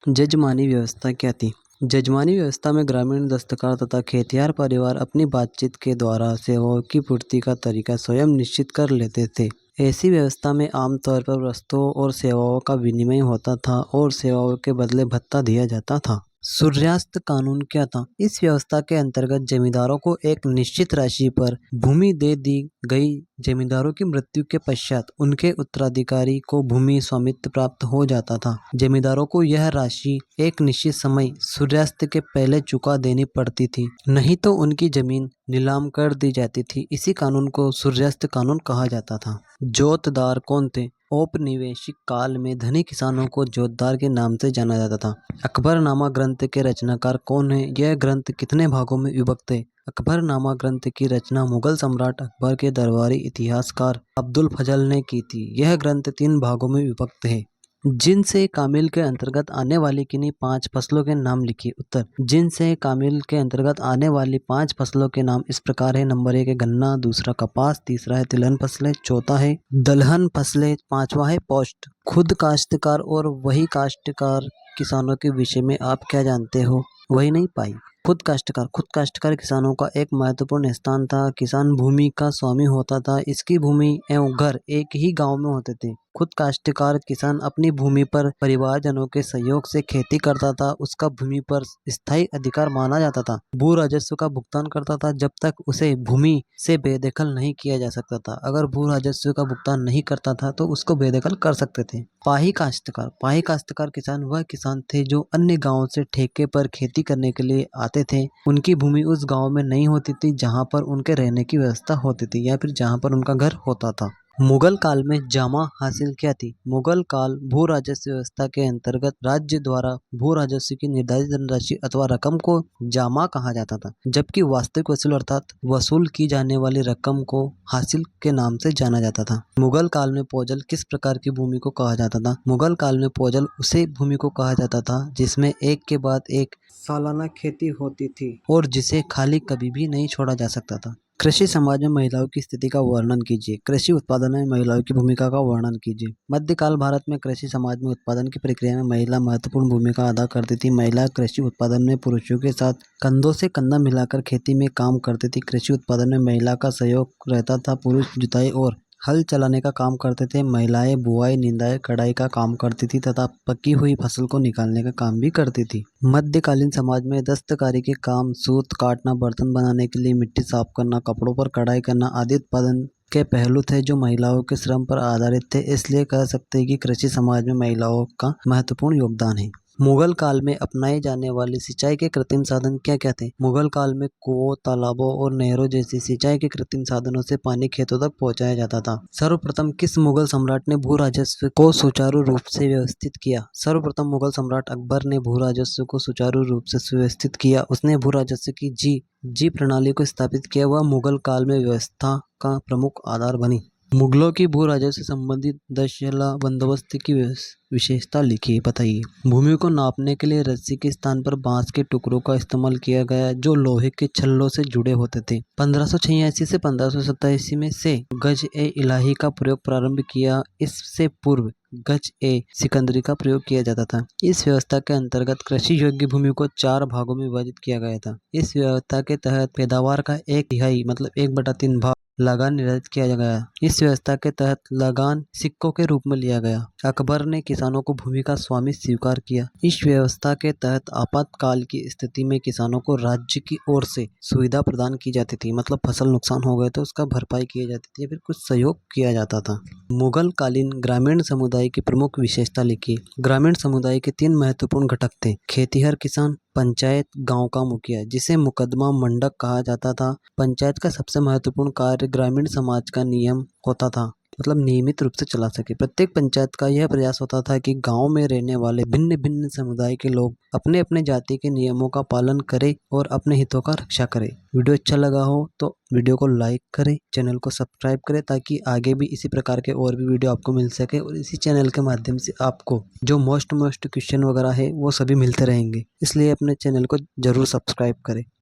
जजमानी व्यवस्था क्या थी? जजमानी व्यवस्था में ग्रामीण दस्तकार तथा खेतिहर परिवार अपनी बातचीत के द्वारा सेवाओं की पूर्ति का तरीका स्वयं निश्चित कर लेते थे। ऐसी व्यवस्था में आमतौर पर वस्तुओं और सेवाओं का विनिमय होता था और सेवाओं के बदले भत्ता दिया जाता था। सूर्यास्त कानून क्या था? इस व्यवस्था के अंतर्गत जमींदारों को एक निश्चित राशि पर भूमि दे दी गई। जमींदारों की मृत्यु के पश्चात उनके उत्तराधिकारी को भूमि स्वामित्व प्राप्त हो जाता था। जमींदारों को यह राशि एक निश्चित समय सूर्यास्त के पहले चुका देनी पड़ती थी, नहीं तो उनकी जमीन नीलाम कर दी जाती थी। इसी कानून को सूर्यास्त कानून कहा जाता था। जोतदार कौन थे? औपनिवेशिक काल में धनी किसानों को जोतदार के नाम से जाना जाता था। अकबरनामा ग्रंथ के रचनाकार कौन है? यह ग्रंथ कितने भागों में विभक्त है? अकबरनामा ग्रंथ की रचना मुगल सम्राट अकबर के दरबारी इतिहासकार अब्दुल फजल ने की थी। यह ग्रंथ 3 भागों में विभक्त है। जिनसे कामिल के अंतर्गत आने वाली किन्हीं 5 फसलों के नाम लिखिए। उत्तर: जिनसे कामिल के अंतर्गत आने वाली 5 फसलों के नाम इस प्रकार है। नंबर 1 है गन्ना, दूसरा कपास, तीसरा है तिलहन फसलें, चौथा है दलहन फसलें, पांचवा है पोस्ट। खुद काश्तकार और वही काश्तकार किसानों के विषय में आप क्या जानते हो? वही नहीं पाई। खुद काश्तकार किसानों का एक महत्वपूर्ण स्थान था। किसान भूमि का स्वामी होता था। इसकी भूमि एवं घर एक ही गांव में होते थे। खुद काश्तकार किसान अपनी भूमि पर परिवारजनों के सहयोग से खेती करता था। उसका भूमि पर स्थायी अधिकार माना जाता था। भू राजस्व का भुगतान करता था जब तक उसे भूमि से बेदखल नहीं किया जा सकता था। अगर भू राजस्व का भुगतान नहीं करता था तो उसको बेदखल कर सकते थे। पाही काश्तकार किसान वह किसान थे जो अन्य गाँव से ठेके पर खेती करने के लिए आते थे। उनकी भूमि उस गाँव में नहीं होती थी जहाँ पर उनके रहने की व्यवस्था होती थी या फिर जहाँ पर उनका घर होता था। मुगल काल में जामा हासिल क्या थी? मुगल काल भू राजस्व व्यवस्था के अंतर्गत राज्य द्वारा भू राजस्व की निर्धारित धनराशि अथवा रकम को जामा कहा जाता था, जबकि वास्तविक वसूल अर्थात वसूल की जाने वाली रकम को हासिल के नाम से जाना जाता था। मुगल काल में पोजल किस प्रकार की भूमि को कहा जाता था? मुगल काल में पोजल उसे भूमि को कहा जाता था जिसमें एक के बाद एक सालाना खेती होती थी और जिसे खाली कभी भी नहीं छोड़ा जा सकता था। कृषि समाज में महिलाओं की स्थिति का वर्णन कीजिए। कृषि उत्पादन में महिलाओं की भूमिका का वर्णन कीजिए। मध्यकाल भारत में कृषि समाज में उत्पादन की प्रक्रिया में महिला महत्वपूर्ण भूमिका अदा करती थी। महिला कृषि उत्पादन में पुरुषों के साथ कंधों से कंधा मिलाकर खेती में काम करती थी। कृषि उत्पादन में महिला का सहयोग रहता था। पुरुष जुताई और हल चलाने का काम करते थे। महिलाएं बुआई, निंदाई, कढ़ाई का काम करती थी तथा पकी हुई फसल को निकालने का काम भी करती थी। मध्यकालीन समाज में दस्तकारी के काम, सूत काटना, बर्तन बनाने के लिए मिट्टी साफ करना, कपड़ों पर कढ़ाई करना आदि उत्पादन के पहलू थे जो महिलाओं के श्रम पर आधारित थे। इसलिए कह सकते हैं कि कृषि समाज में महिलाओं का महत्वपूर्ण योगदान है। मुगल काल में अपनाए जाने वाले सिंचाई के कृत्रिम साधन क्या क्या थे? मुगल काल में कुओं, तालाबों और नहरों जैसी सिंचाई के कृत्रिम साधनों से पानी खेतों तक पहुंचाया जाता था। सर्वप्रथम किस मुगल सम्राट ने भू राजस्व को सुचारू रूप से व्यवस्थित किया? सर्वप्रथम मुगल सम्राट अकबर ने भू राजस्व को सुचारू रूप से सुव्यवस्थित किया। उसने भू राजस्व की जी प्रणाली को स्थापित किया। वह मुगल काल में व्यवस्था का प्रमुख आधार बनी। मुगलों की भू राजस्व से संबंधित दशला बंदोबस्त की विशेषता लिखिए, बताइए। भूमि को नापने के लिए रस्सी के स्थान पर बांस के टुकड़ों का इस्तेमाल किया गया जो लोहे के छल्लों से जुड़े होते थे। 1586 से 1587 में से गज ए इलाही का प्रयोग प्रारंभ किया। इससे पूर्व गज ए सिकंदरी का प्रयोग किया जाता था। इस व्यवस्था के अंतर्गत कृषि योग्य भूमि को 4 भागों में विभाजित किया गया था। इस व्यवस्था के तहत पैदावार का 1/3 मतलब 1/3 भाग लगान निर्धारित किया गया। इस व्यवस्था के तहत लगान सिक्कों के रूप में लिया गया। अकबर ने किसानों को भूमि का स्वामी स्वीकार किया। इस व्यवस्था के तहत आपातकाल की स्थिति में किसानों को राज्य की ओर से सुविधा प्रदान की जाती थी, मतलब फसल नुकसान हो गए तो उसका भरपाई की जाती थी या फिर कुछ सहयोग किया जाता था। मुगल कालीन ग्रामीण समुदाय की प्रमुख विशेषता लिखी। ग्रामीण समुदाय के 3 महत्वपूर्ण घटक थे: खेतीहर किसान, पंचायत, गांव का मुखिया, जिसे मुकदमा मंडक कहा जाता था। पंचायत का सबसे महत्वपूर्ण कार्य ग्रामीण समाज का नियम होता था, मतलब नियमित रूप से चला सके। प्रत्येक पंचायत का यह प्रयास होता था कि गांव में रहने वाले भिन्न भिन्न समुदाय के लोग अपने अपने जाति के नियमों का पालन करें और अपने हितों का रक्षा करें। वीडियो अच्छा लगा हो तो वीडियो को लाइक करें, चैनल को सब्सक्राइब करें ताकि आगे भी इसी प्रकार के और भी वीडियो आपको मिल सके और इसी चैनल के माध्यम से आपको जो मोस्ट क्वेश्चन वगैरह है वो सभी मिलते रहेंगे। इसलिए अपने चैनल को जरूर सब्सक्राइब करें।